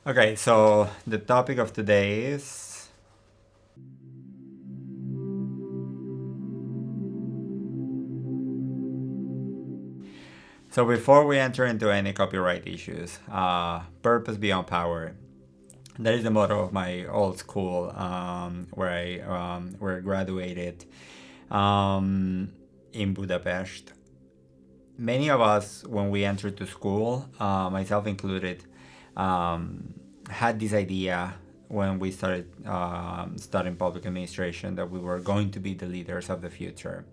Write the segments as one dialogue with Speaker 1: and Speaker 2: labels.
Speaker 1: Okay, so the topic of today is so before we enter into any copyright issues, purpose beyond power. That is the motto of my old school where I graduated in Budapest. Many of us, when we entered to school, myself included, had this idea when we started studying public administration that we were going to be the leaders of the future.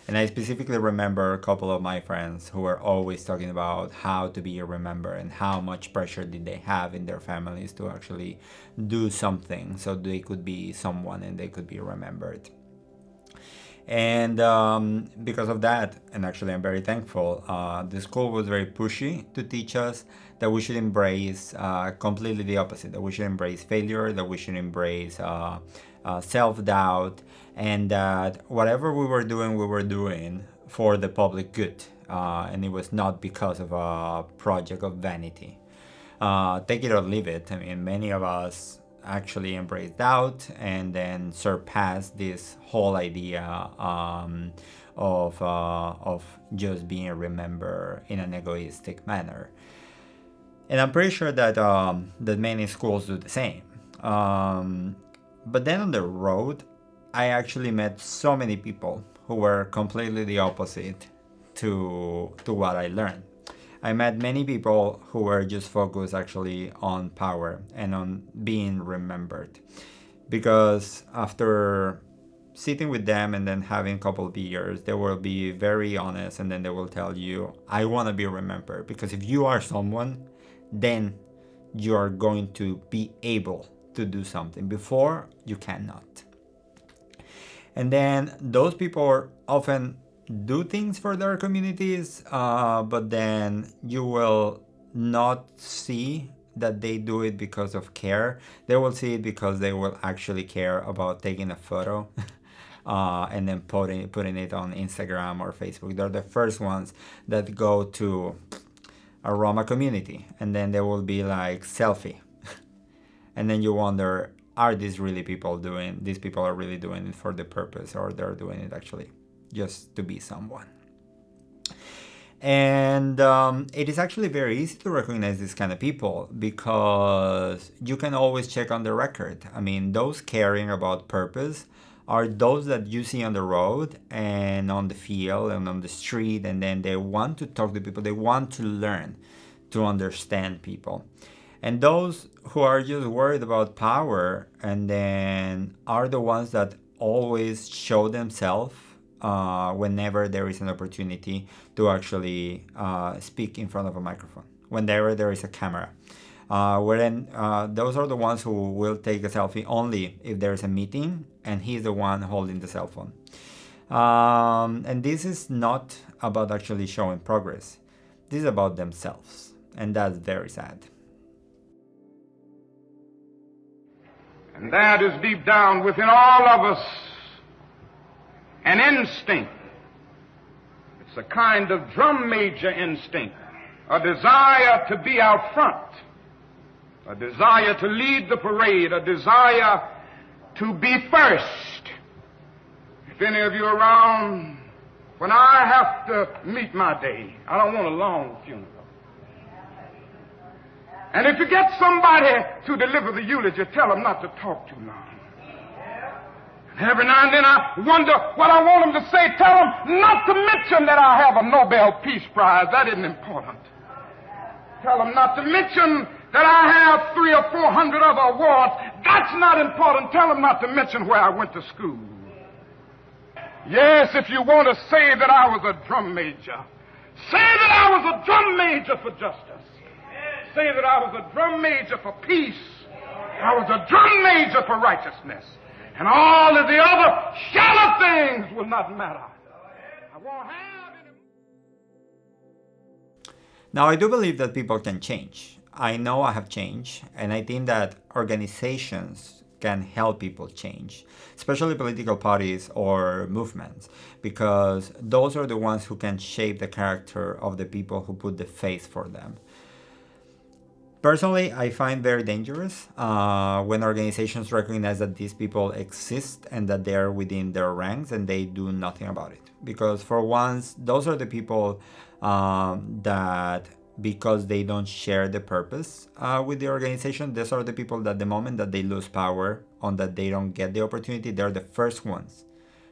Speaker 1: And I specifically remember a couple of my friends who were always talking about how to be remembered and how much pressure did they have in their families to actually do something so they could be someone and they could be remembered. And because of that, and actually I'm very thankful, the school was very pushy to teach us that we should embrace completely the opposite, that we should embrace failure, that we should embrace self-doubt, and that whatever we were doing for the public good. And it was not because of a project of vanity. Take it or leave it. I mean, many of us actually embrace doubt and then surpass this whole idea of just being remembered in an egoistic manner. And I'm pretty sure that that many schools do the same. But then on the road, I actually met so many people who were completely the opposite to what I learned. I met many people who were just focused actually on power and on being remembered. Because after sitting with them and then having a couple of beers, they will be very honest and then they will tell you, I want to be remembered. Because if you are someone, then you are going to be able to do something. Before, you cannot. And then those people often do things for their communities, but then you will not see that they do it because of care. They will see it because they will actually care about taking a photo and then putting it on Instagram or Facebook. They're the first ones that go to a Roma community and then they will be like selfie. And then you wonder, are these people are really doing it for the purpose, or they're doing it actually just to be someone? And it is actually very easy to recognize these kind of people because you can always check on the record. I mean, those caring about purpose are those that you see on the road and on the field and on the street, and then they want to talk to people, they want to learn, to understand people. And those who are just worried about power and then are the ones that always show themselves whenever there is an opportunity to actually speak in front of a microphone, whenever there is a camera. Those are the ones who will take a selfie only if there is a meeting and he's the one holding the cell phone. And this is not about actually showing progress. This is about themselves. And that's very sad.
Speaker 2: And that is deep down within all of us an instinct. It's a kind of drum major instinct, a desire to be out front, a desire to lead the parade, a desire to be first. If any of you are around, when I have to meet my day, I don't want a long funeral. And if you get somebody to deliver the eulogy, tell them not to talk too long. And every now and then I wonder what I want them to say. Tell them not to mention that I have a Nobel Peace Prize. That isn't important. Tell them not to mention that I have 300 or 400 other awards. That's not important. Tell them not to mention where I went to school. Yes, if you want to say that I was a drum major, say that I was a drum major for justice. Say that I was a drum major for peace. I was a drum major for righteousness. And all of the other shallow things will not matter. I won't have any.
Speaker 1: Now, I do believe that people can change. I know I have changed, and I think that organizations can help people change, especially political parties or movements, because those are the ones who can shape the character of the people who put the face for them. Personally, I find very dangerous when organizations recognize that these people exist and that they are within their ranks and they do nothing about it. Because for once, those are the people that, because they don't share the purpose with the organization, these are the people that the moment that they lose power, on that they don't get the opportunity, they're the first ones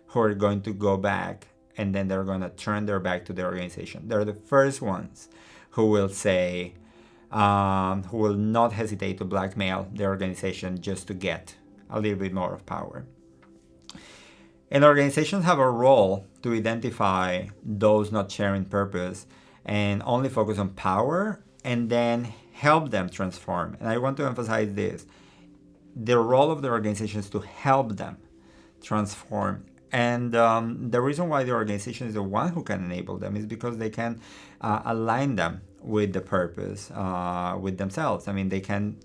Speaker 1: who are going to go back, and then they're going to turn their back to the organization. They're the first ones who will say, who will not hesitate to blackmail the organization just to get a little bit more of power. And organizations have a role to identify those not sharing purpose and only focus on power, and then help them transform. And I want to emphasize this. The role of the organization is to help them transform. And the reason why the organization is the one who can enable them is because they can align them with the purpose, with themselves. I mean, they can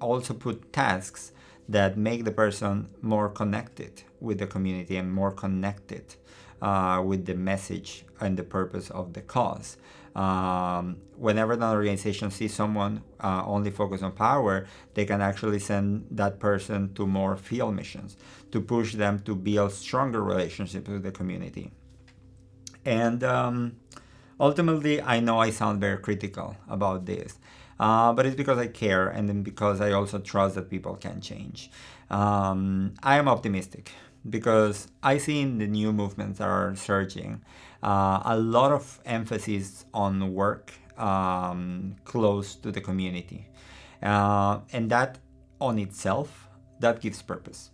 Speaker 1: also put tasks that make the person more connected with the community and more connected with the message and the purpose of the cause. Whenever an organization sees someone only focused on power, they can actually send that person to more field missions to push them to build stronger relationships with the community. And ultimately, I know I sound very critical about this, but it's because I care, and then because I also trust that people can change. I am optimistic because I see in the new movements that are surging a lot of emphasis on work close to the community. And that on itself, that gives purpose.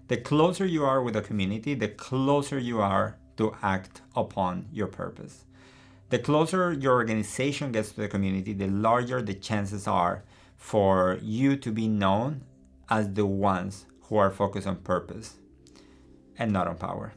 Speaker 1: The closer you are with the community, the closer you are to act upon your purpose. The closer your organization gets to the community, the larger the chances are for you to be known as the ones who are focused on purpose and not on power.